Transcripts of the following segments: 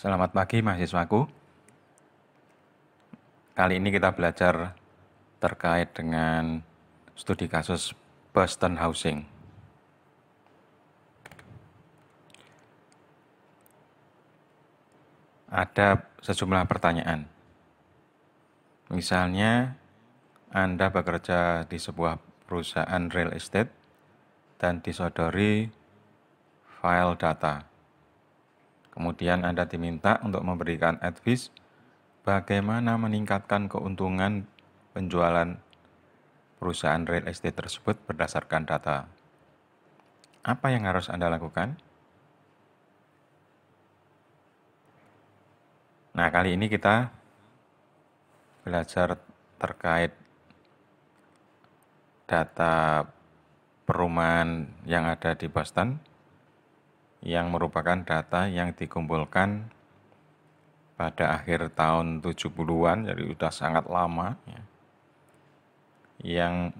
Selamat pagi mahasiswaku. Kali ini kita belajar terkait dengan studi kasus Boston Housing. Ada sejumlah pertanyaan. Misalnya, Anda bekerja di sebuah perusahaan real estate dan disodori file data. Kemudian Anda diminta untuk memberikan advice bagaimana meningkatkan keuntungan penjualan perusahaan real estate tersebut berdasarkan data. Apa yang harus Anda lakukan? Nah, kali ini kita belajar terkait data perumahan yang ada di Boston, yang merupakan data yang dikumpulkan pada akhir tahun 70-an, jadi sudah sangat lama, ya, yang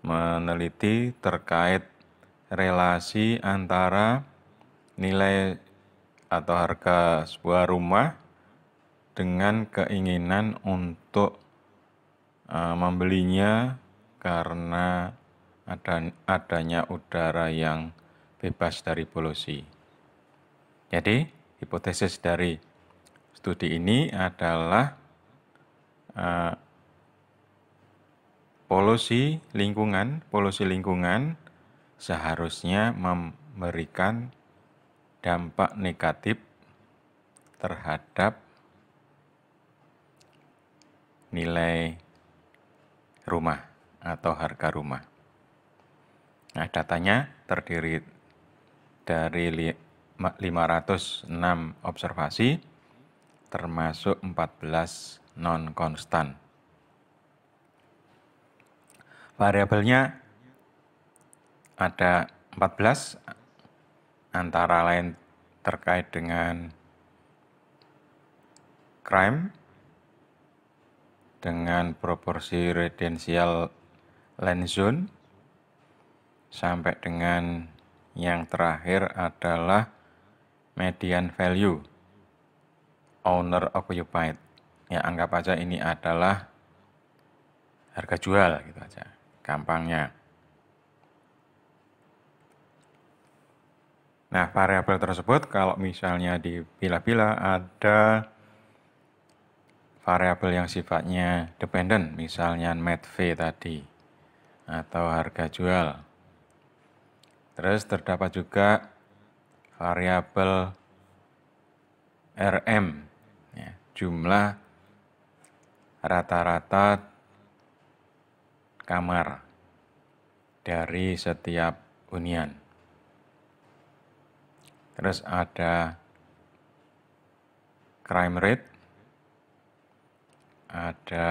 meneliti terkait relasi antara nilai atau harga sebuah rumah dengan keinginan untuk membelinya karena adanya udara yang bebas dari polusi. Jadi, hipotesis dari studi ini adalah polusi lingkungan seharusnya memberikan dampak negatif terhadap nilai rumah atau harga rumah. Nah, datanya terdiri dari 506 observasi, termasuk 14 non-konstan. Variabelnya ada 14, antara lain terkait dengan crime, dengan proporsi residential land zone, sampai dengan yang terakhir adalah median value owner occupied. Ya, anggap aja ini adalah harga jual gitu aja, gampangnya. Nah, variabel tersebut kalau misalnya dipilah-pilah ada variabel yang sifatnya dependent, misalnya MATV tadi, atau harga jual. Terus terdapat juga variabel RM, ya, jumlah rata-rata kamar dari setiap hunian. Terus ada crime rate, ada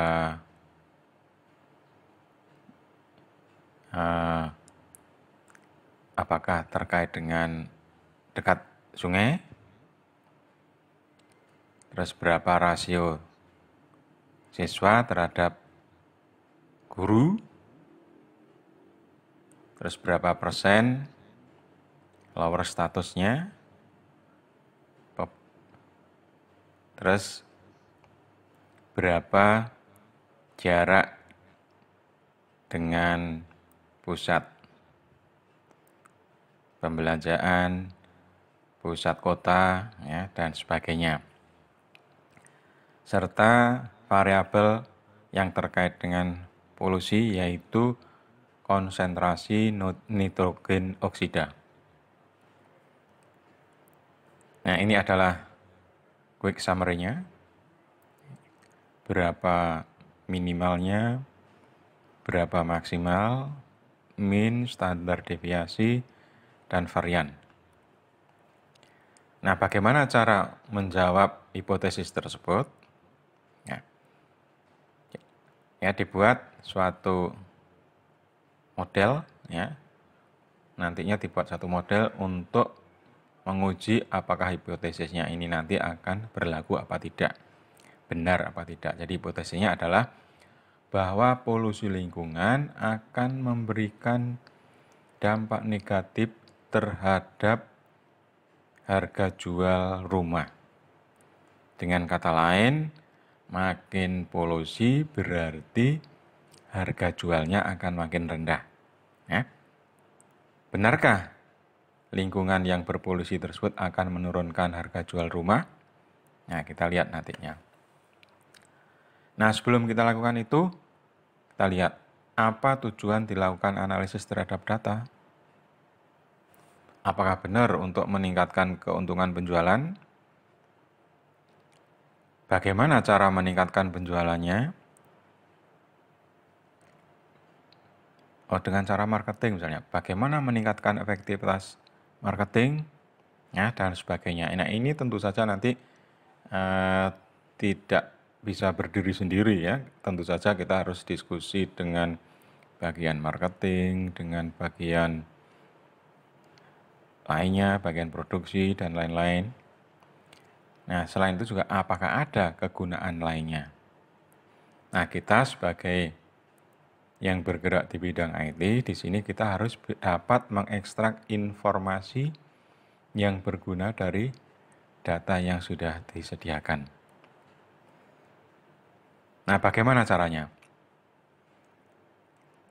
apakah terkait dengan dekat sungai, terus berapa rasio siswa terhadap guru, terus berapa persen lower statusnya, terus berapa jarak dengan pusat pembelanjaan, pusat kota, ya, dan sebagainya. Serta variabel yang terkait dengan polusi, yaitu konsentrasi nitrogen oksida. Nah, ini adalah quick summary-nya. Berapa minimalnya, berapa maksimal, min, standar deviasi, dan varian. Nah, bagaimana cara menjawab hipotesis tersebut? Ya, dibuat suatu model, ya. Nantinya dibuat satu model untuk menguji apakah hipotesisnya ini nanti akan berlaku apa tidak, benar apa tidak. Jadi hipotesisnya adalah bahwa polusi lingkungan akan memberikan dampak negatif terhadap harga jual rumah. Dengan kata lain, makin polusi berarti harga jualnya akan makin rendah. Ya. Benarkah lingkungan yang berpolusi tersebut akan menurunkan harga jual rumah? Nah, kita lihat nantinya. Nah, sebelum kita lakukan itu, kita lihat apa tujuan dilakukan analisis terhadap data. Apakah benar untuk meningkatkan keuntungan penjualan? Bagaimana cara meningkatkan penjualannya? Oh, dengan cara marketing misalnya. Bagaimana meningkatkan efektivitas marketing? Ya, dan sebagainya. Nah, ini tentu saja nanti tidak bisa berdiri sendiri ya. Tentu saja kita harus diskusi dengan bagian marketing, dengan bagian lainnya, bagian produksi, dan lain-lain. Nah, selain itu juga apakah ada kegunaan lainnya? Nah, kita sebagai yang bergerak di bidang IT, di sini kita harus dapat mengekstrak informasi yang berguna dari data yang sudah disediakan. Nah, bagaimana caranya?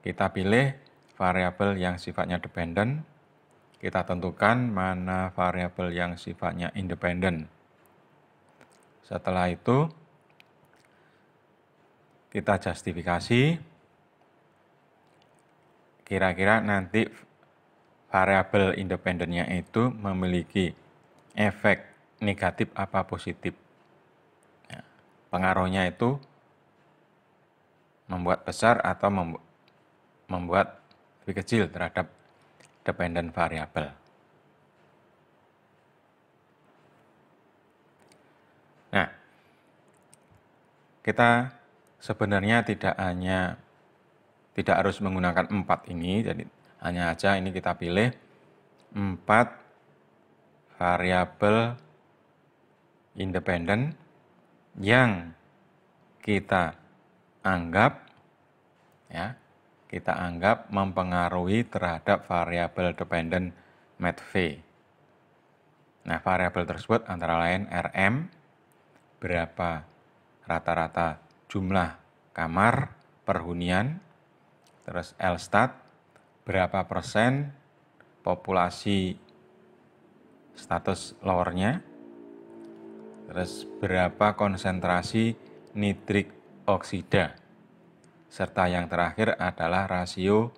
Kita pilih variabel yang sifatnya dependent, kita tentukan mana variabel yang sifatnya independent. Setelah itu, kita justifikasi, kira-kira nanti variabel independennya itu memiliki efek negatif apa positif. Ya, pengaruhnya itu membuat besar atau membuat lebih kecil terhadap dependent variabel. Nah, kita sebenarnya tidak harus menggunakan 4 ini, jadi hanya aja ini kita pilih 4 variabel independen yang kita anggap mempengaruhi terhadap variabel dependent MATV. Nah, variabel tersebut antara lain RM, berapa rata-rata jumlah kamar per hunian, terus Elstat, berapa persen populasi status lowernya, terus berapa konsentrasi nitrik oksida, serta yang terakhir adalah rasio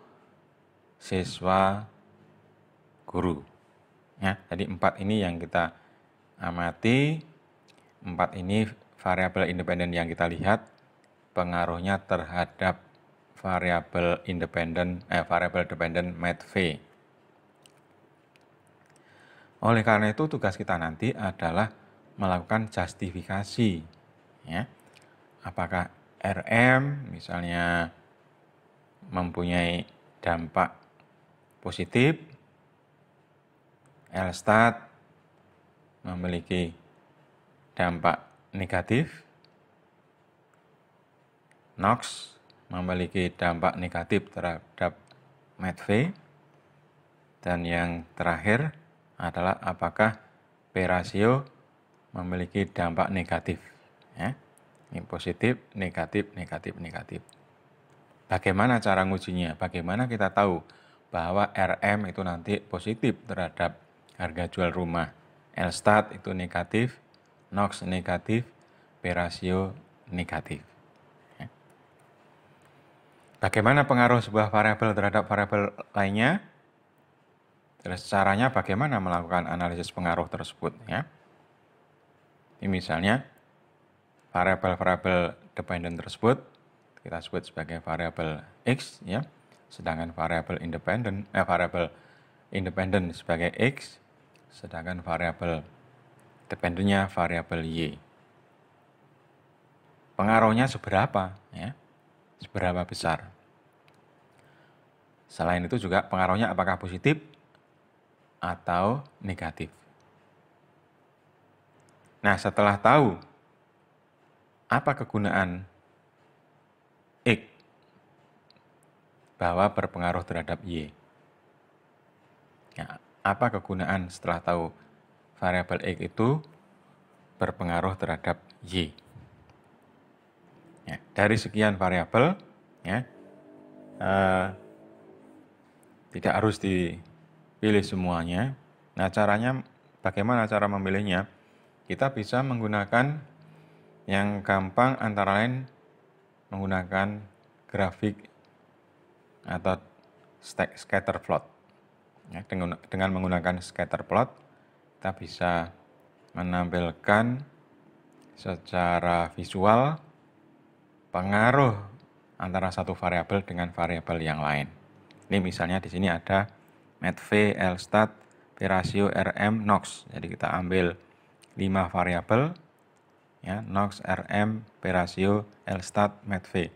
siswa guru. Ya, jadi 4 ini yang kita amati, 4 ini variabel independen yang kita lihat pengaruhnya terhadap variabel dependent MATV. Oleh karena itu tugas kita nanti adalah melakukan justifikasi, ya. Apakah RM misalnya mempunyai dampak positif, Elstat memiliki dampak negatif, NOx memiliki dampak negatif terhadap MATV, dan yang terakhir adalah apakah P rasio memiliki dampak negatif. Ya. Ini positif, negatif, negatif, negatif. Bagaimana cara ngujinya? Bagaimana kita tahu bahwa RM itu nanti positif terhadap harga jual rumah, Elstat itu negatif, NOx negatif, P rasio negatif. Bagaimana pengaruh sebuah variabel terhadap variabel lainnya? Terus caranya bagaimana melakukan analisis pengaruh tersebut, ya. Ini misalnya variabel-variabel dependent tersebut kita sebut sebagai variabel X, ya. Sedangkan variabel independen sebagai X, sedangkan variabel dependentnya variabel Y. Pengaruhnya seberapa, ya? Seberapa besar? Selain itu juga pengaruhnya apakah positif atau negatif. Nah, setelah tahu apa kegunaan X bahwa berpengaruh terhadap Y. Ya, apa kegunaan setelah tahu variabel X itu berpengaruh terhadap Y. Ya, dari sekian variabel, ya, tidak harus dipilih semuanya. Nah, caranya bagaimana cara memilihnya? Kita bisa menggunakan yang gampang, antara lain menggunakan grafik atau scatter plot. Ya, dengan menggunakan scatter plot, kita bisa menampilkan secara visual pengaruh antara satu variabel dengan variabel yang lain. Ini misalnya di sini ada MATV, LSTAT, P-ratio, RM, NOx. Jadi kita ambil 5 variabel, ya, NOx, RM, P-ratio, LSTAT, MATV.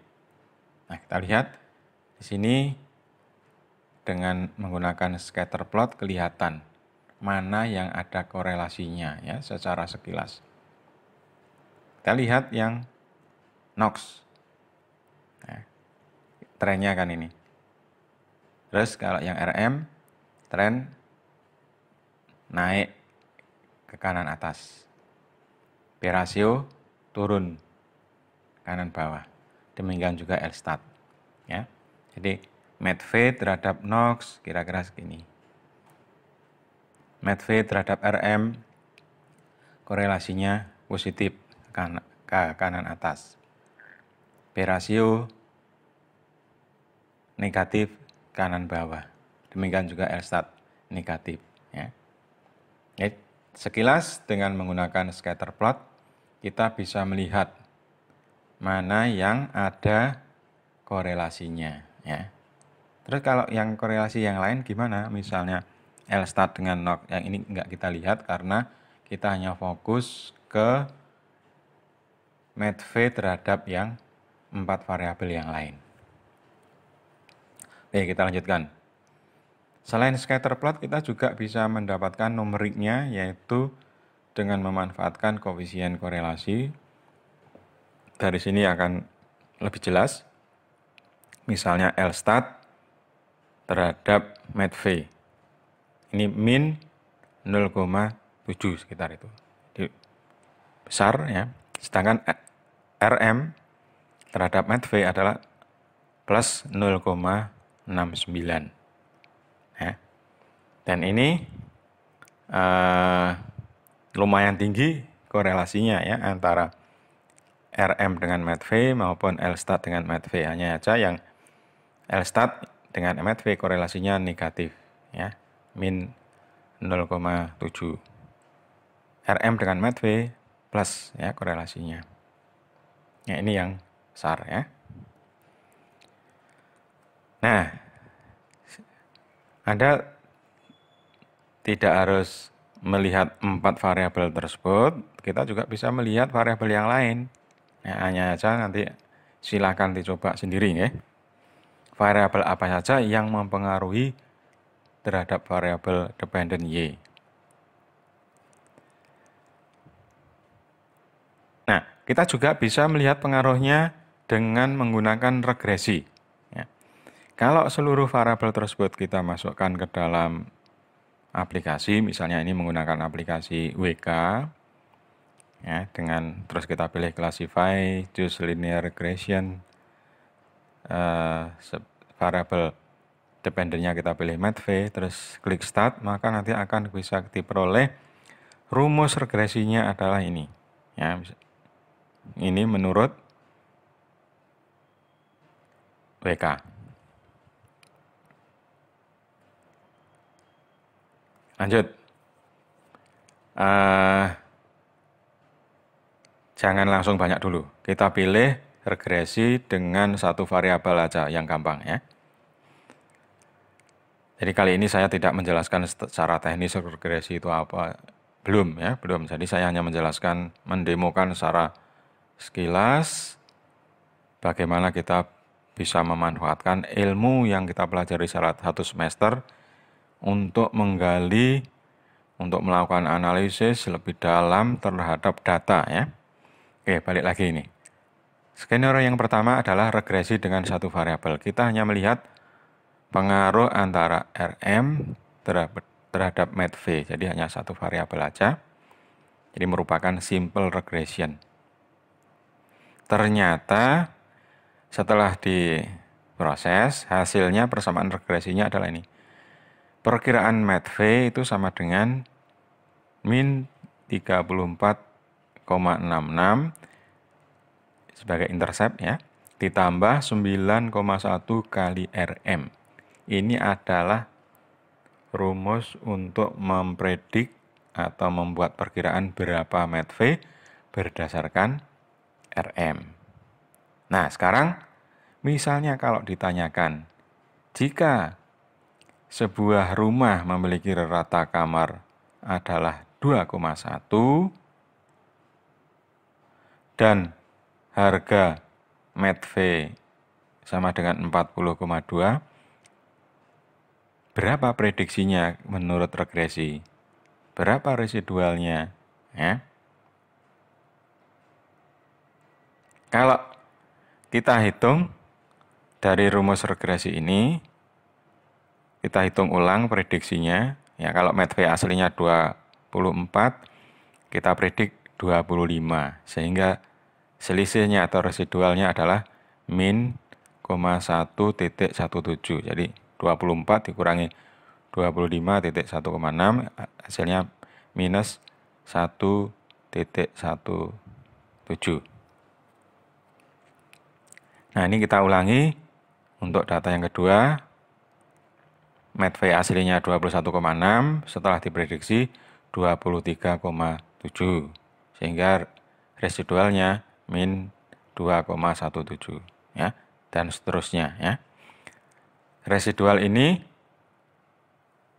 Nah, kita lihat di sini dengan menggunakan scatter plot kelihatan mana yang ada korelasinya, ya, secara sekilas. Kita lihat yang NOx. Nah, trennya kan ini. Terus kalau yang RM, tren naik ke kanan atas. P-ratio turun kanan bawah. Demikian juga LSTAT. Ya. Jadi MATV terhadap NOx kira-kira segini. MATV terhadap RM korelasinya positif ke kanan atas. P-ratio negatif kanan bawah. Demikian juga LSTAT negatif. Ya. Sekilas dengan menggunakan scatter plot, kita bisa melihat mana yang ada korelasinya. Ya. Terus kalau yang korelasi yang lain gimana? Misalnya LSTAT dengan NOx, yang ini enggak kita lihat karena kita hanya fokus ke MATV terhadap yang 4 variabel yang lain. Oke, kita lanjutkan. Selain scatter plot, kita juga bisa mendapatkan numeriknya, yaitu dengan memanfaatkan koefisien korelasi. Dari sini akan lebih jelas. Misalnya LSTAT terhadap MATV. Ini min 0,7 sekitar itu. Jadi besar, ya. Sedangkan RM terhadap MATV adalah plus 0,69. Ya. Dan ini lumayan tinggi korelasinya, ya, antara RM dengan MATV maupun LSTAT dengan MATV. Hanya saja yang LSTAT dengan MATV korelasinya negatif, ya, min 0,7. RM dengan MATV plus, ya, korelasinya. Ya, ini yang besar, ya. Nah, Anda tidak harus melihat 4 variabel tersebut, kita juga bisa melihat variabel yang lain. Ya, hanya saja nanti silakan dicoba sendiri, ya. Variabel apa saja yang mempengaruhi terhadap variabel dependent Y. Nah, kita juga bisa melihat pengaruhnya dengan menggunakan regresi. Ya. Kalau seluruh variabel tersebut kita masukkan ke dalam aplikasi, misalnya ini menggunakan aplikasi WK, ya, dengan terus kita pilih classify, choose linear regression, variabel dependentnya kita pilih MATV, terus klik start, maka nanti akan bisa diperoleh rumus regresinya adalah ini. Ya, ini menurut WK. Lanjut. Jangan langsung banyak dulu. Kita pilih regresi dengan satu variabel aja yang gampang, ya. Jadi kali ini saya tidak menjelaskan secara teknis regresi itu apa. Belum, ya, belum. Jadi saya hanya menjelaskan, mendemokan secara sekilas bagaimana kita bisa memanfaatkan ilmu yang kita pelajari selama 1 semester untuk menggali, untuk melakukan analisis lebih dalam terhadap data, ya. Oke, balik lagi ini. Skenario yang pertama adalah regresi dengan satu variabel. Kita hanya melihat pengaruh antara RM terhadap MATV. Jadi hanya satu variabel aja. Jadi merupakan simple regression. Ternyata setelah diproses, hasilnya persamaan regresinya adalah ini. Perkiraan MATV itu sama dengan min 34,66 sebagai intercept ya, ditambah 9,1 kali RM. Ini adalah rumus untuk mempredik atau membuat perkiraan berapa MATV berdasarkan RM. Nah, sekarang misalnya kalau ditanyakan, jika sebuah rumah memiliki rata kamar adalah 2,1 dan harga MATV sama dengan 40,2, berapa prediksinya menurut regresi? Berapa residualnya? Ya. Kalau kita hitung dari rumus regresi ini, kita hitung ulang prediksinya. Ya, kalau MATV aslinya 24, kita predik 25. Sehingga selisihnya atau residualnya adalah min 1,1,17. Jadi 24 dikurangi 25,1,6 hasilnya minus 1,17. Nah, ini kita ulangi untuk data yang kedua. MATV aslinya 21,6, setelah diprediksi 23,7. Sehingga residualnya min 2,17 ya, dan seterusnya ya. Residual ini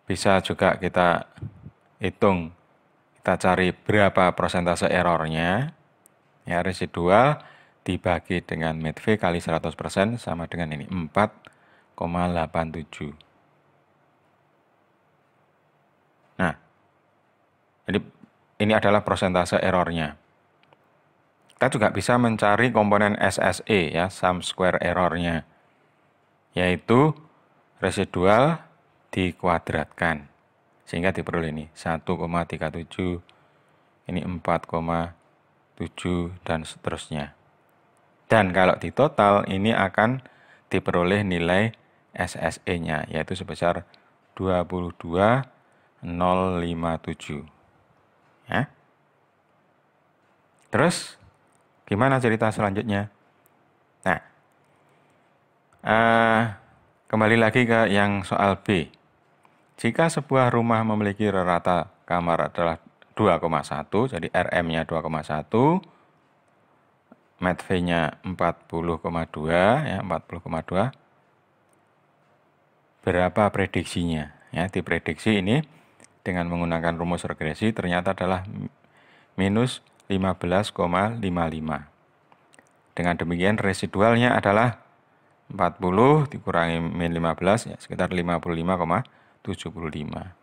bisa juga kita hitung, kita cari berapa persentase errornya. Ya, residual dibagi dengan MATV kali 100% sama dengan ini 4,87. Nah, jadi ini adalah persentase errornya. Kita juga bisa mencari komponen SSE ya, sum square errornya, yaitu residual dikuadratkan. Sehingga diperoleh ini 1,37, ini 4,7 dan seterusnya. Dan kalau di total ini akan diperoleh nilai SSE-nya, yaitu sebesar 22,057. Ya. Terus gimana cerita selanjutnya? Nah, kembali lagi ke yang soal B. Jika sebuah rumah memiliki rata kamar adalah 2,1, jadi RM-nya 2,1, MATV-nya 40,2, ya 40,2. Berapa prediksinya? Ya, diprediksi ini dengan menggunakan rumus regresi ternyata adalah minus 15,55. Dengan demikian residualnya adalah 40 dikurangi min 15, ya, sekitar 55,75.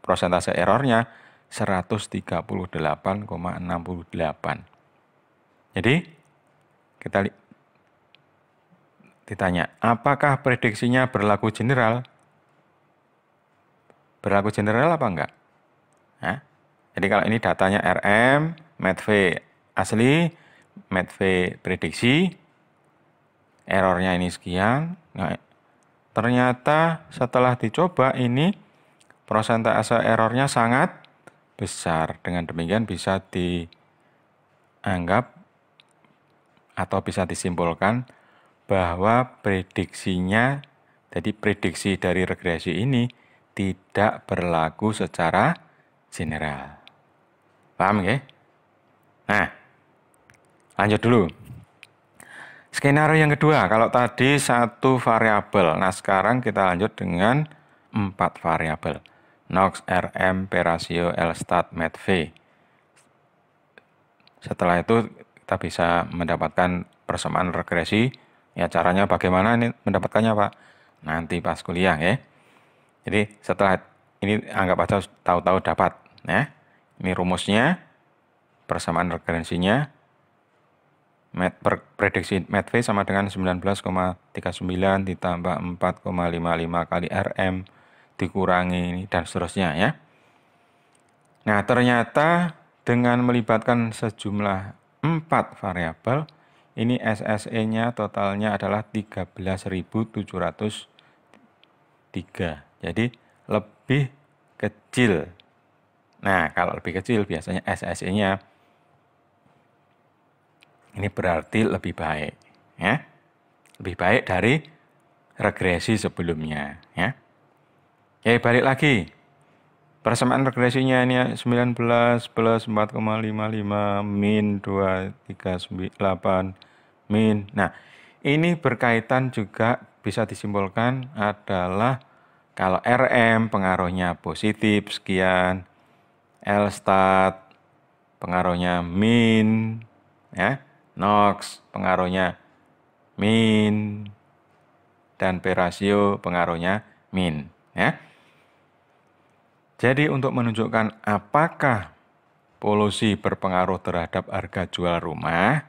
Persentase errornya 138,68. Jadi kita ditanya, apakah prediksinya berlaku general? Berlaku general apa enggak? Nah, jadi kalau ini datanya RM, MATV asli, MATV prediksi, errornya ini sekian. Nah, ternyata setelah dicoba ini persentase errornya sangat besar. Dengan demikian bisa dianggap atau bisa disimpulkan bahwa prediksinya, jadi prediksi dari regresi ini tidak berlaku secara general. Paham ya? Nah, lanjut dulu. Skenario yang kedua, kalau tadi satu variabel, nah sekarang kita lanjut dengan 4 variabel. NOx, RM, P rasio, L stat, MATV. Setelah itu kita bisa mendapatkan persamaan regresi. Ya, caranya bagaimana ini mendapatkannya, Pak? Nanti pas kuliah ya. Jadi setelah ini anggap aja tahu-tahu dapat ya. Ini rumusnya, persamaan regresinya. Prediksi MATV sama dengan 19,39 ditambah 4,55 kali RM dikurangi, dan seterusnya ya. Nah, ternyata dengan melibatkan sejumlah 4 variabel, ini SSE-nya totalnya adalah 13.703. Jadi lebih kecil. Nah, kalau lebih kecil biasanya SSE-nya ini berarti lebih baik ya. Lebih baik dari regresi sebelumnya ya. Oke, balik lagi. Persamaan regresinya ini 19 plus 4,55 min 238 min. Nah, ini berkaitan juga bisa disimpulkan adalah kalau RM pengaruhnya positif sekian, L stat pengaruhnya min, ya, NOx pengaruhnya min, dan P rasio pengaruhnya min, ya. Jadi untuk menunjukkan apakah polusi berpengaruh terhadap harga jual rumah,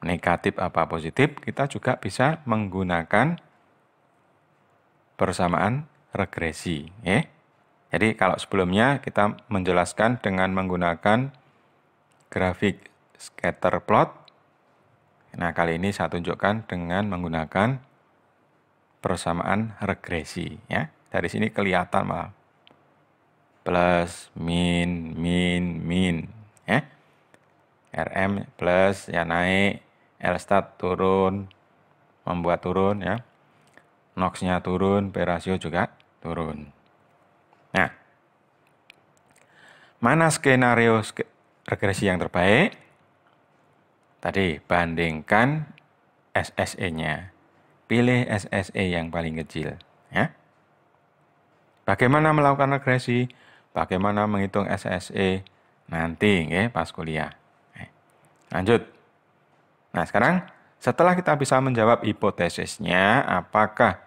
negatif apa positif, kita juga bisa menggunakan persamaan regresi. Jadi kalau sebelumnya kita menjelaskan dengan menggunakan grafik scatter plot, nah kali ini saya tunjukkan dengan menggunakan persamaan regresi. Ya. Dari sini kelihatan malah plus, min, min, min. Ya. RM plus ya naik, L stat turun, membuat turun ya. NOx-nya turun, P rasio juga turun. Nah, mana skenario regresi yang terbaik? Tadi bandingkan SSE-nya. Pilih SSE yang paling kecil ya. Bagaimana melakukan regresi? Bagaimana menghitung SSE? Nanti ya, pas kuliah. Lanjut. Nah, sekarang setelah kita bisa menjawab hipotesisnya, apakah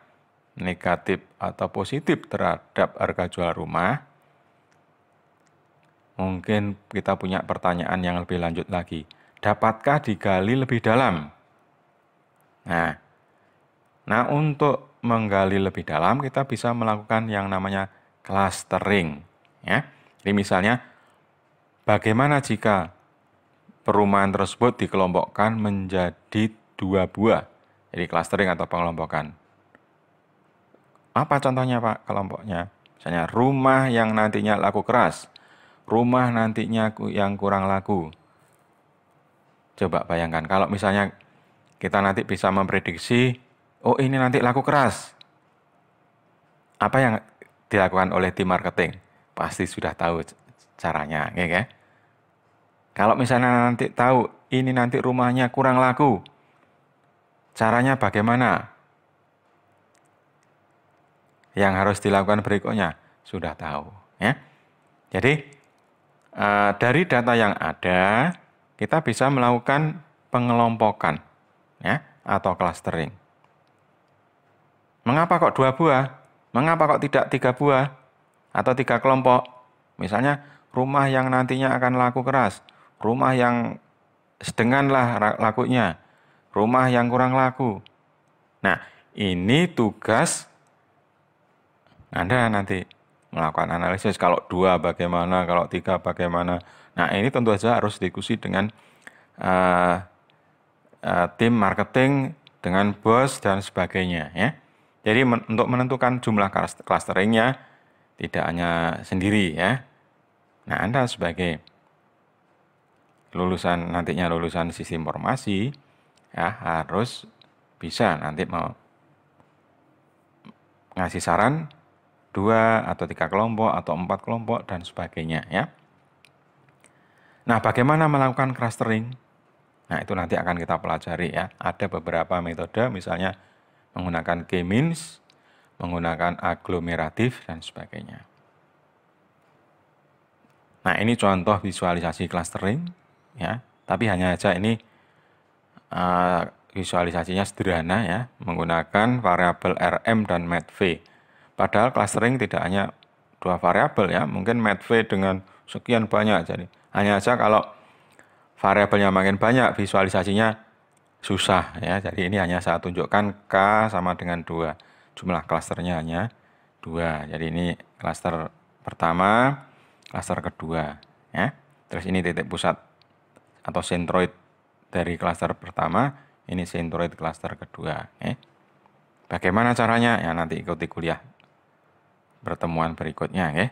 negatif atau positif terhadap harga jual rumah, mungkin kita punya pertanyaan yang lebih lanjut lagi. Dapatkah digali lebih dalam? Nah, untuk menggali lebih dalam, kita bisa melakukan yang namanya clustering. Ya. Jadi misalnya, bagaimana jika perumahan tersebut dikelompokkan menjadi 2 buah? Jadi clustering atau pengelompokan. Apa contohnya Pak kelompoknya? Misalnya rumah yang nantinya laku keras, rumah nantinya yang kurang laku. Coba bayangkan kalau misalnya kita nanti bisa memprediksi, oh ini nanti laku keras. Apa yang dilakukan oleh tim marketing? Pasti sudah tahu caranya, ya. Kalau misalnya nanti tahu ini nanti rumahnya kurang laku, caranya bagaimana? Yang harus dilakukan berikutnya sudah tahu, ya. Jadi dari data yang ada kita bisa melakukan pengelompokan, ya, atau clustering. Mengapa kok 2 buah? Mengapa kok tidak 3 buah atau 3 kelompok? Misalnya rumah yang nantinya akan laku keras, rumah yang sedenganlah lakunya, rumah yang kurang laku. Nah, ini tugas Anda nanti melakukan analisis. Kalau 2 bagaimana, kalau 3 bagaimana. Nah, ini tentu saja harus diskusi dengan tim marketing, dengan bos, dan sebagainya. Ya. Jadi untuk menentukan jumlah clusteringnya tidak hanya sendiri. Ya. Nah, Anda sebagai nantinya lulusan sistem informasi, ya harus bisa nanti mau ngasih saran 2 atau 3 kelompok atau 4 kelompok dan sebagainya ya. Nah, bagaimana melakukan clustering? Nah, itu nanti akan kita pelajari ya. Ada beberapa metode, misalnya menggunakan K-means, menggunakan aglomeratif dan sebagainya. Nah, ini contoh visualisasi clustering ya. Tapi hanya saja ini visualisasinya sederhana ya, menggunakan variabel RM dan MATV. Padahal clustering tidak hanya 2 variabel ya, mungkin MATV dengan sekian banyak. Jadi hanya saja kalau variabelnya makin banyak, visualisasinya susah ya. Jadi ini hanya saya tunjukkan K sama dengan 2. Jumlah klasternya hanya 2. Jadi ini klaster pertama, klaster kedua. Ya. Terus ini titik pusat atau sentroid dari klaster pertama, ini sentroid klaster kedua. Ya. Bagaimana caranya? Ya nanti ikuti kuliah pertemuan berikutnya. Ya.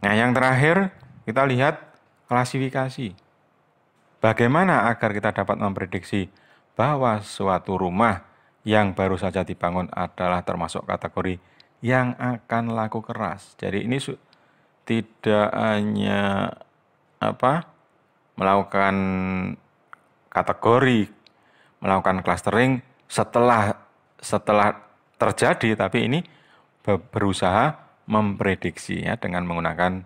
Nah yang terakhir kita lihat klasifikasi. Bagaimana agar kita dapat memprediksi bahwa suatu rumah yang baru saja dibangun adalah termasuk kategori yang akan laku keras. Jadi ini tidak hanya melakukan kategori, melakukan clustering setelah terjadi, tapi ini berusaha memprediksi ya dengan menggunakan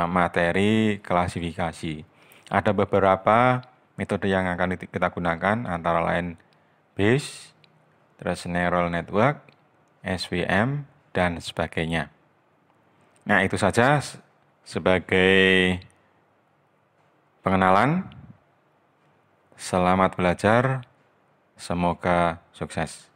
materi klasifikasi. Ada beberapa metode yang akan kita gunakan, antara lain Bayes, terus neural network, SVM, dan sebagainya. Nah, itu saja sebagai pengenalan. Selamat belajar, semoga sukses.